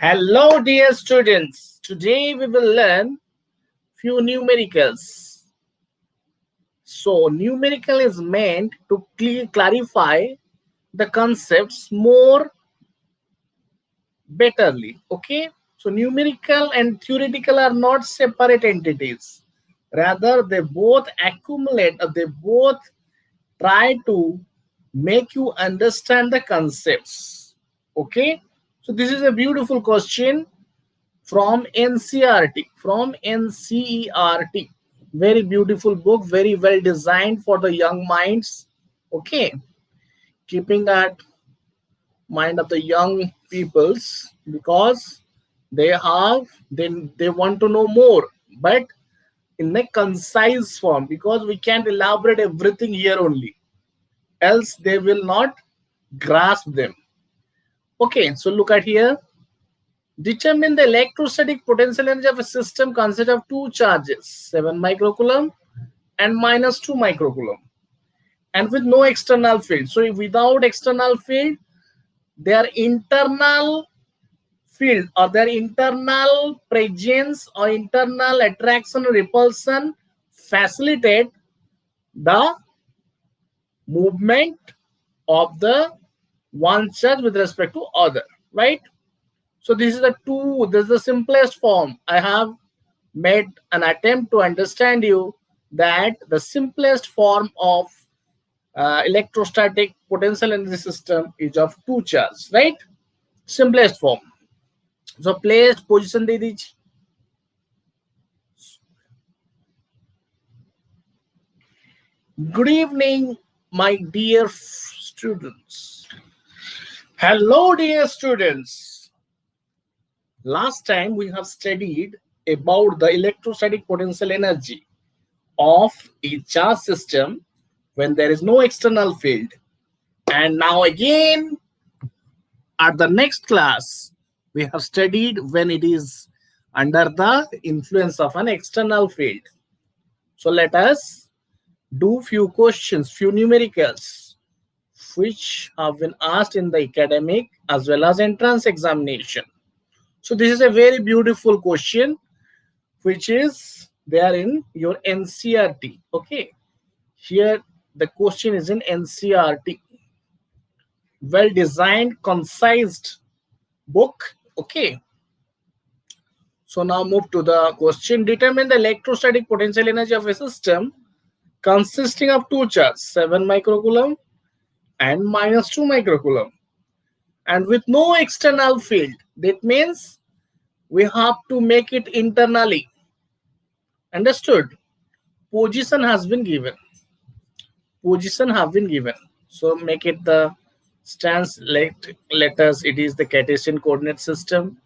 Hello, dear students. Today we will learn few numericals. So, numerical is meant to clarify the concepts more betterly. Okay. So, numerical and theoretical are not separate entities. Rather, they both accumulate. They both try to make you understand the concepts. Okay. So, this is a beautiful question from NCERT, very beautiful book, very well designed for the young minds. Okay, keeping that mind of the young peoples, because they want to know more, but in a concise form, because we can't elaborate everything here only, else they will not grasp them. Okay, so look at here. Determine the electrostatic potential energy of a system consisting of two charges, 7 microcoulomb and minus 2 microcoulomb, and with no external field. So without external field, their internal field or their internal presence or internal attraction or repulsion facilitate the movement of the one charge with respect to other, right? So this is the simplest form. I have made an attempt to understand you that the simplest form of electrostatic potential energy system is of two charges, right? Simplest form. So placed position दे दीजिए. Good evening, my dear students. Hello, dear students. Last time we have studied about the electrostatic potential energy of a charge system when there is no external field. And now again, at the next class, we have studied when it is under the influence of an external field. So let us do few questions, few numericals, which have been asked in the academic as well as entrance examination. So this is a very beautiful question, which is there in your NCERT. Okay, here the question is in NCERT. Well designed, concise book. Okay, so now move to the question. Determine the electrostatic potential energy of a system consisting of two charges, 7 microcoulomb and minus 2 microcoulomb, and with no external field. That means we have to make it internally. Understood? Position has been given. Position have been given. So make it the stance letters. It is the Cartesian coordinate system.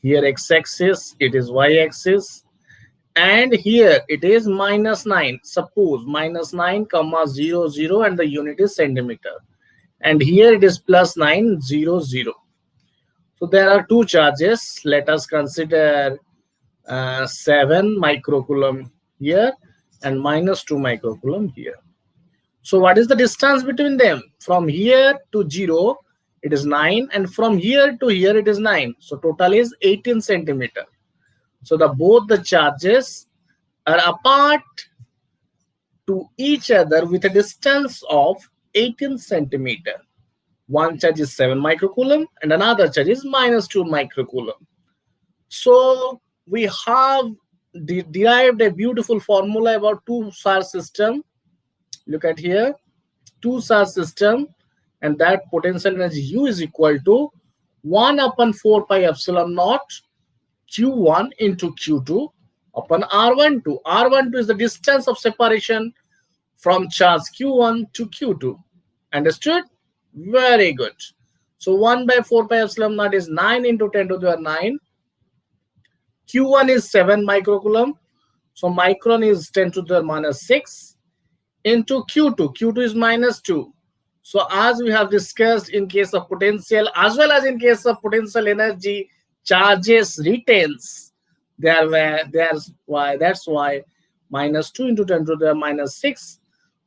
Here x-axis, it is y-axis. And here it is minus 9. Suppose minus 9 comma 0 0 and the unit is centimeter. And here it is plus 9 0 0. So there are two charges. Let us consider 7 microcoulomb here and minus 2 microcoulomb here. So what is the distance between them? From here to 0, it is 9, and from here to here it is 9. So total is 18 centimeter. So both the charges are apart to each other with a distance of 18 centimeter. One charge is 7 microcoulomb and another charge is minus 2 microcoulomb. So we have derived a beautiful formula about two charge system. Look at here, two charge system, and that potential energy U is equal to 1 upon 4 pi epsilon naught Q1 into Q2 upon R12. R12 is the distance of separation from charge Q1 to Q2. Understood? Very good. So 1 by 4 pi epsilon naught is 9 into 10 to the power 9. Q1 is 7 microcoulomb. So micron is 10 to the minus 6 into Q2. Q2 is minus 2. So as we have discussed in case of potential as well as in case of potential energy, charges retains. That's why minus 2 into 10 to the minus 6.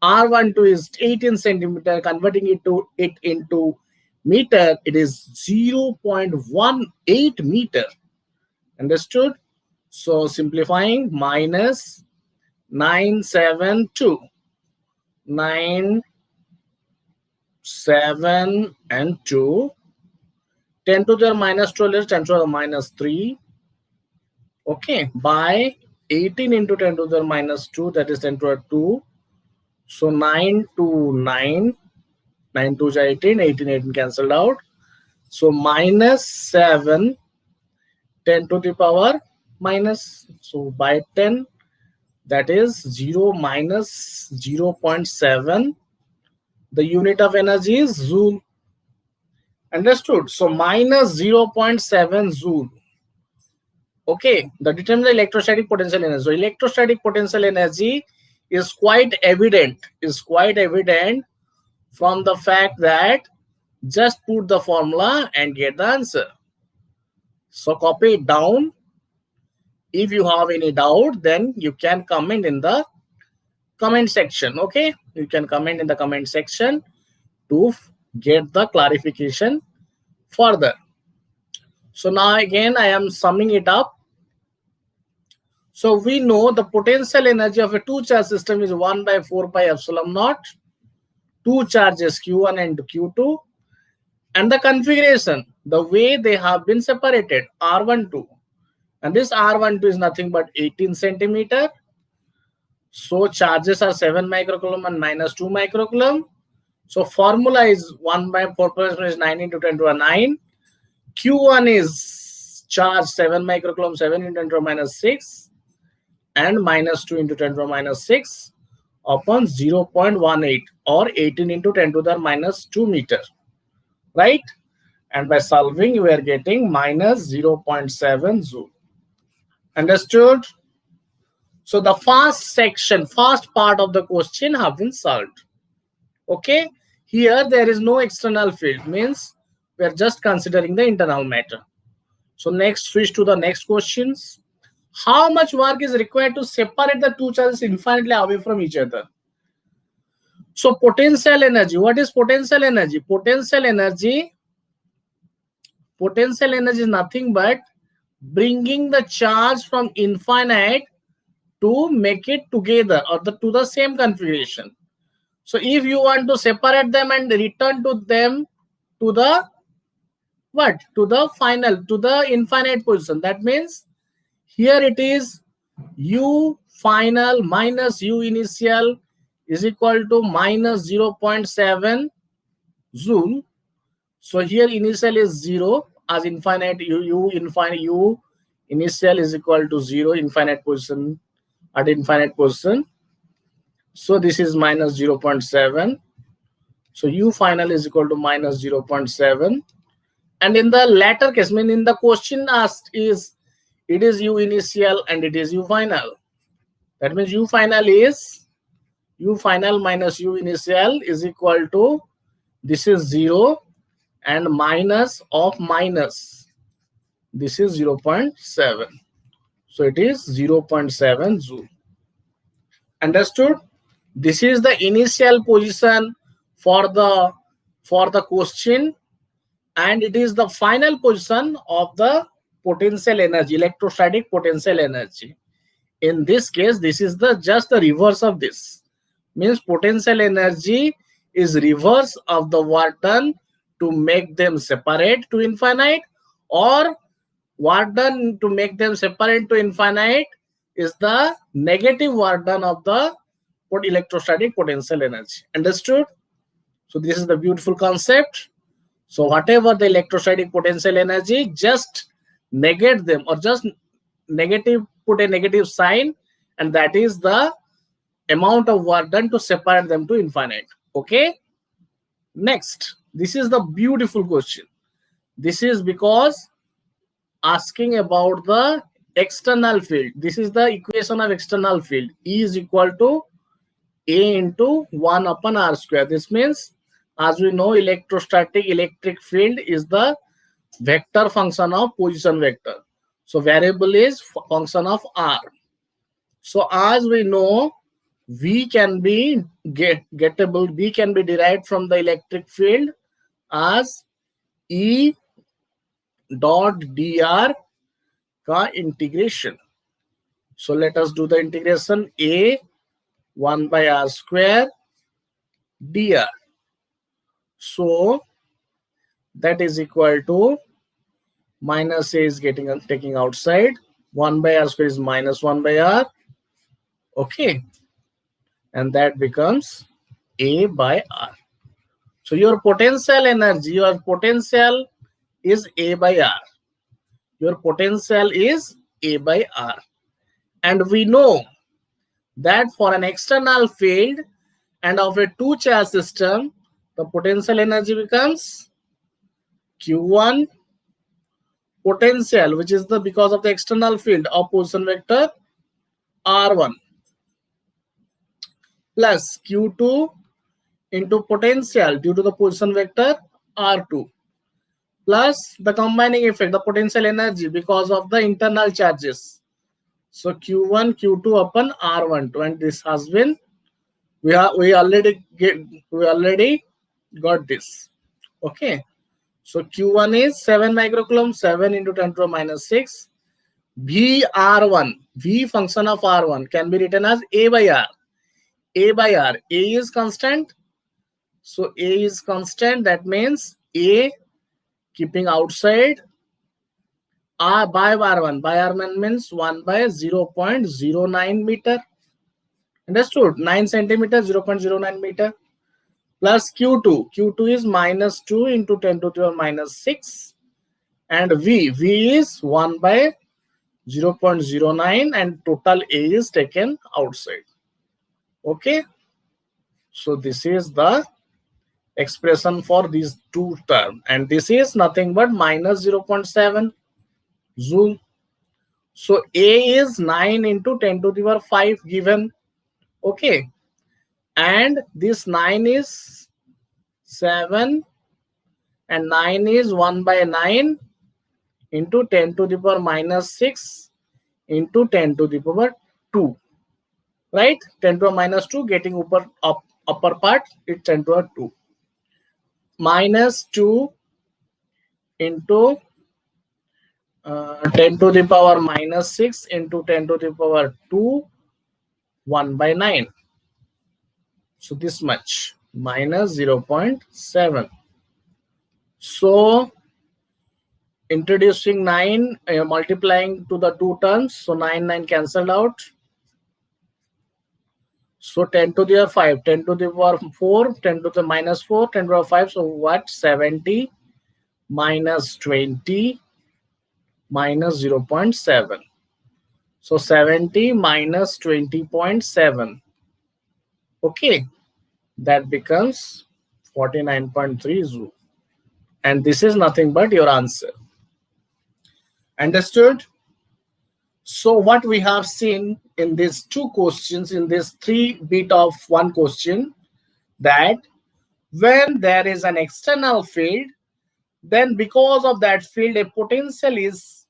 R12 is 18 centimeter, converting it into meter, it is 0.18 meter. Understood? So simplifying, minus 972. 9, 7 and 2. 10 to the minus 12 is 10 to the minus 3. Okay, by 18 into 10 to the minus 2, that is 10 to the 2. So 9 to 9. 9 to 18, 18, 18 cancelled out. So minus 7, 10 to the power minus. So by 10, that is 0 minus 0.7. The unit of energy is joule. Understood? So minus 0.7 joule. Okay, that determines the electrostatic potential energy. So electrostatic potential energy is quite evident. From the fact that just put the formula and get the answer. So copy it down. If you have any doubt, then you can comment in the comment section. Okay, you can comment in the comment section to get the clarification further. So now again I am summing it up. So we know the potential energy of a two-charge system is 1 by 4 pi epsilon naught. Two charges Q1 and Q2. And the configuration, the way they have been separated, R12. And this R12 is nothing but 18 centimeter. So charges are 7 microcoulomb and minus 2 microcoulomb. So formula is 1 by 4 plus is 9 into 10 to the 9. Q1 is charge 7 microcoulomb, 7 into 10 to the minus 6. And minus 2 into 10 to the minus 6 upon 0.18 or 18 into 10 to the minus 2 meter. Right? And by solving, we are getting minus 0.7 joule. Understood? So the first part of the question have been solved. Okay? Here there is no external field, means we are just considering the internal matter. So next, switch to the next questions. How much work is required to separate the two charges infinitely away from each other? So potential energy. What is potential energy? Potential energy is nothing but bringing the charge from infinite to make it together or to the same configuration. So if you want to separate them and return to them to the what? To the final, to the infinite position. That means here it is U final minus U initial is equal to minus 0.7 joule. So here initial is 0 as infinite U initial is equal to 0 infinite position at infinite position. So this is minus 0.7. So U final is equal to minus 0.7. And in the latter case, I mean in the question asked is it is U initial and it is U final. That means U final is U final minus U initial is equal to, this is 0 and minus of minus. This is 0.7. So it is 0.7 joule. Understood? This is the initial position for the question, and it is the final position of the potential energy, electrostatic potential energy. In this case, this is just the reverse of this. Means potential energy is reverse of the work done to make them separate to infinite, or work done to make them separate to infinite is the negative work done of the electrostatic potential energy. Understood? So this is the beautiful concept. So whatever the electrostatic potential energy, just negate them or just negative, put a negative sign, and that is the amount of work done to separate them to infinite. Okay? Next, this is the beautiful question. This is because asking about the external field. This is the equation of external field. E is equal to A into 1 upon R square. This means, as we know, electric field is the vector function of position vector. So variable is function of R. So as we know, V can be gettable, V can be derived from the electric field as E dot dr का integration. So let us do the integration. A 1 by r square dr. So that is equal to minus a is taking outside. 1 by r square is minus 1 by r. Okay. And that becomes a by r. So your potential energy, your potential is a by r. Your potential is a by r. And we know that for an external field and of a two-charge system, the potential energy becomes Q1 potential, which is the because of the external field of position vector R1 plus Q2 into potential due to the position vector R2 plus the combining effect, the potential energy because of the internal charges. So Q1, Q2 upon R12, and this has been we already got this. Okay. So Q1 is 7 microcoulomb, 7 into 10 to the minus 6. VR1, V function of R1 can be written as A by R. A by R. A is constant. So A is constant. That means A keeping outside. R by R1. By R1 means 1 by 0.09 meter. Understood? 9 centimeters, 0.09 meter. Plus Q2. Q2 is minus 2 into 10 to the minus 6. And V is 1 by 0.09 and total A is taken outside. Okay. So this is the expression for these two terms. And this is nothing but minus 0.7 joule. So A is 9 into 10 to the power 5 given. Okay. And this 9 is 7 and 9 is 1 by 9 into 10 to the power minus 6 into 10 to the power 2. Right? 10 to the power minus 2 getting upper part, it's 10 to the power 2. Minus 2 into 10 to the power minus 6 into 10 to the power 2, 1 by 9. So this much, minus 0.7. So introducing 9, multiplying to the two terms. So 9 cancelled out. So 10 to the power 5, 10 to the power 4, 10 to the minus 4, 10 to the power 5. So what? 70 minus 20 minus 0.7. So 70 minus 20.7. Okay. That becomes 49.3 joule. And this is nothing but your answer. Understood? So what we have seen in these two questions, in this 3 bit of one question, that when there is an external field, then because of that field, a potential is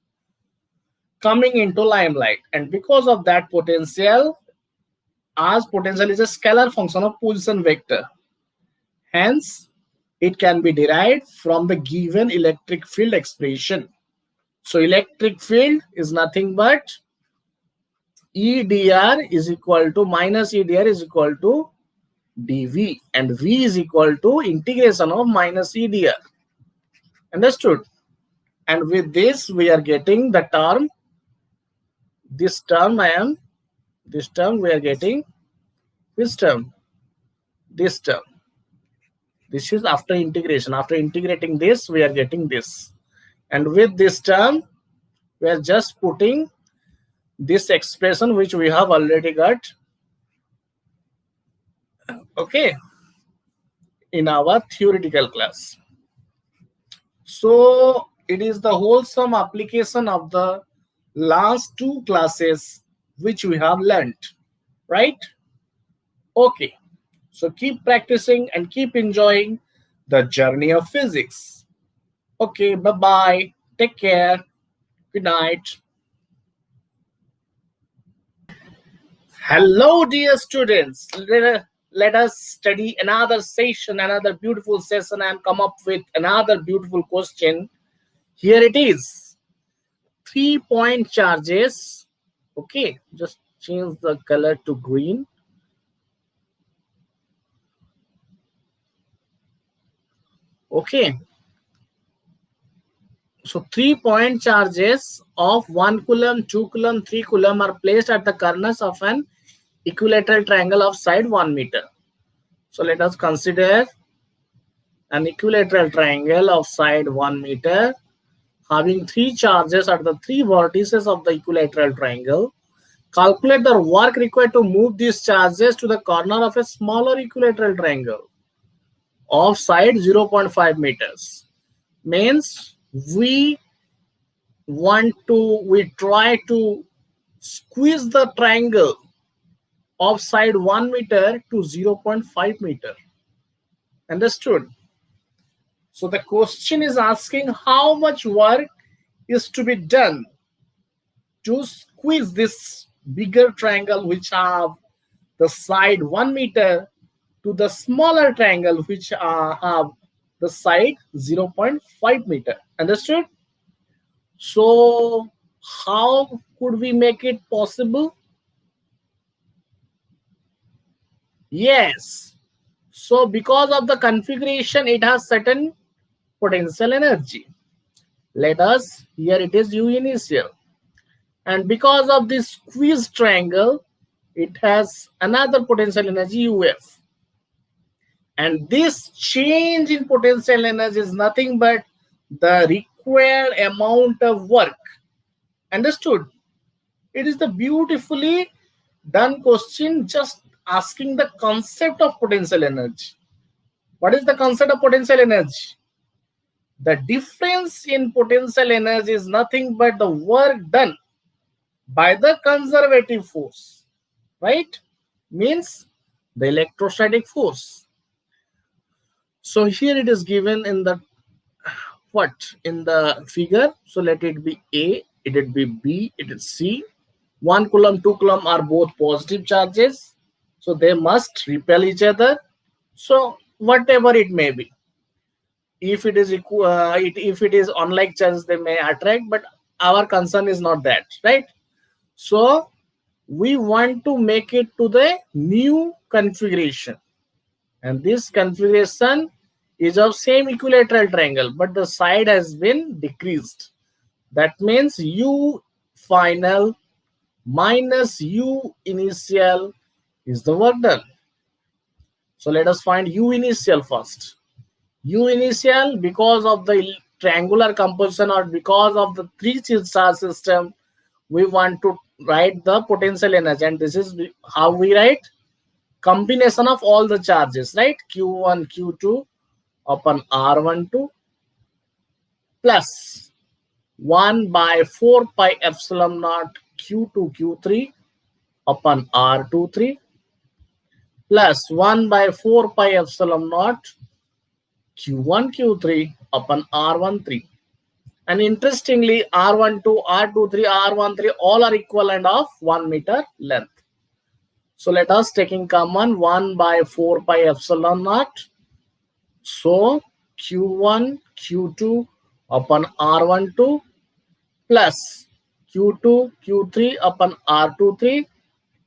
coming into limelight. And because of that potential, as potential is a scalar function of position vector, hence it can be derived from the given electric field expression. So electric field is nothing but EDR is equal to minus EDR is equal to dV, and V is equal to integration of minus EDR. Understood? And with this we are getting the term, this term we are getting this term. This is after integration. After integrating this, we are getting this. And with this term, we are just putting this expression which we have already got, okay, in our theoretical class. So it is the wholesome application of the last two classes which we have learned, right? Okay. So keep practicing and keep enjoying the journey of physics. Okay, bye-bye. Take care. Good night. Hello, dear students. let us study another session, another beautiful session, and come up with another beautiful question. Here it is. 3-point charges. Okay, just change the color to green. Okay. So 3-point charges of 1 coulomb, 2 coulomb, 3 coulomb are placed at the corners of an equilateral triangle of side 1 meter. So let us consider an equilateral triangle of side 1 meter having 3 charges at the 3 vertices of the equilateral triangle. Calculate the work required to move these charges to the corner of a smaller equilateral triangle of side 0.5 meters. Means we try to squeeze the triangle of side 1 meter to 0.5 meter. Understood? So the question is asking how much work is to be done to squeeze this bigger triangle which have the side 1 meter to the smaller triangle which have the side 0.5 meter. Understood? So how could we make it possible? Yes. So because of the configuration, it has certain potential energy. Let us, here it is U initial. And because of this squeezed triangle, it has another potential energy UF. And this change in potential energy is nothing but the required amount of work. Understood? It is the beautifully done question, just asking the concept of potential energy. What is the concept of potential energy? The difference in potential energy is nothing but the work done by the conservative force, right? Means the electrostatic force. So here it is given in the in the figure. So let it be A, it will be B, it is C. 1 coulomb, 2 coulomb are both positive charges, so they must repel each other. So whatever it may be, if it is if it is unlike charges, they may attract, but our concern is not that, right? So we want to make it to the new configuration, and this configuration is of same equilateral triangle, but the side has been decreased. That means U final minus U initial is the work done. So let us find U initial first. U initial, because of the triangular composition or because of the 3-charge system, we want to write the potential energy, and this is how we write combination of all the charges, right? Q1, Q2 upon R12 plus 1 by 4 pi epsilon naught Q2, Q3 upon R23 plus 1 by 4 pi epsilon naught Q1, Q3 upon R13. And interestingly, R12, R23, R13 all are equivalent of 1 meter length. So let us taking common 1 by 4 pi epsilon naught. So Q1, Q2 upon R12 plus Q2, Q3 upon R23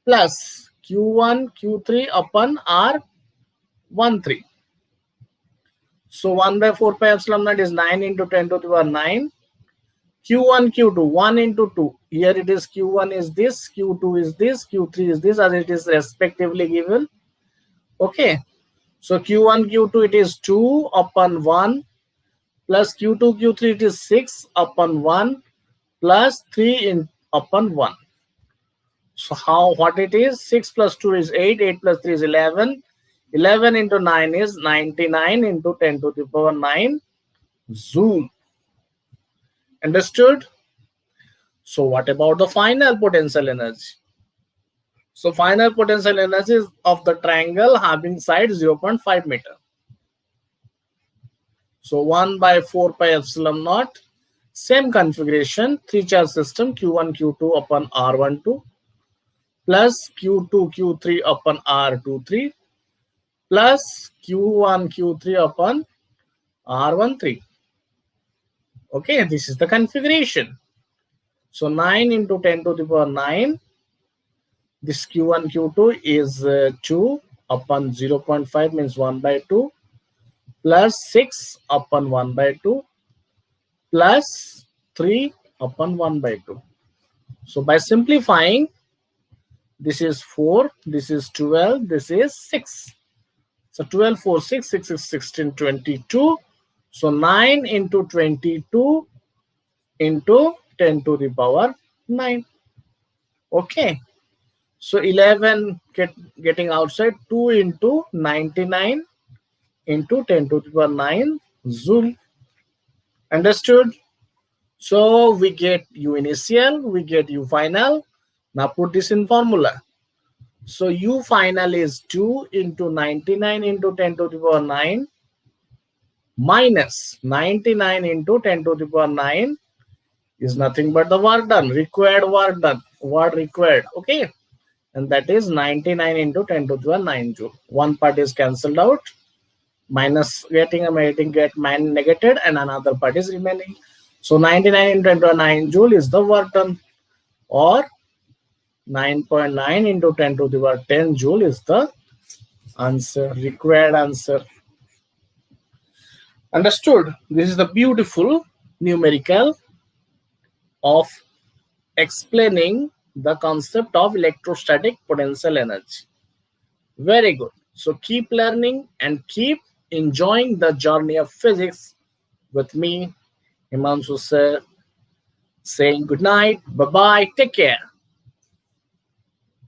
plus Q1, Q3 upon R13. So 1 by 4 pi epsilon naught is 9 into 10 to the power 9. Q1, Q2, 1 into 2. Here it is Q1 is this, Q2 is this, Q3 is this, as it is respectively given. Okay. So Q1, Q2 it is 2 upon 1 plus Q2, Q3 it is 6 upon 1 plus 3 upon 1. So what it is? 6 plus 2 is 8, 8 plus 3 is 11. 11 into 9 is 99 into 10 to the power 9 joule. Understood? So what about the final potential energy? So final potential energy is of the triangle having side 0.5 meter. So 1 by 4 pi epsilon naught, same configuration, 3-charge system, Q1, Q2 upon R12 plus Q2, Q3 upon R23 plus Q1 Q3 upon R13. Okay, this is the configuration. So 9 into 10 to the power 9. This Q1 Q2 is 2 upon 0.5 means 1 by 2 plus 6 upon 1 by 2 plus 3 upon 1 by 2. So by simplifying, this is 4, this is 12, this is 6. So 12, 4, 6, 6 is 16, 22. So 9 into 22 into 10 to the power 9. Okay. So 11 getting outside, 2 into 99 into 10 to the power 9 joule. Understood? So we get U initial, we get U final. Now put this in formula. So U final is 2 into 99 into 10 to the power 9 minus 99 into 10 to the power 9 is nothing but the work done, required work done, work required. Okay. And that is 99 into 10 to the power 9 joule. One part is cancelled out. Minus getting negated and another part is remaining. So 99 into 10 to the power 9 joule is the work done, or 9.9 into 10 to the power 10 joule is the answer, required answer. Understood? This is the beautiful numerical of explaining the concept of electrostatic potential energy. Very good. So keep learning and keep enjoying the journey of physics with me, Himanshu sir, saying good night, bye-bye, take care.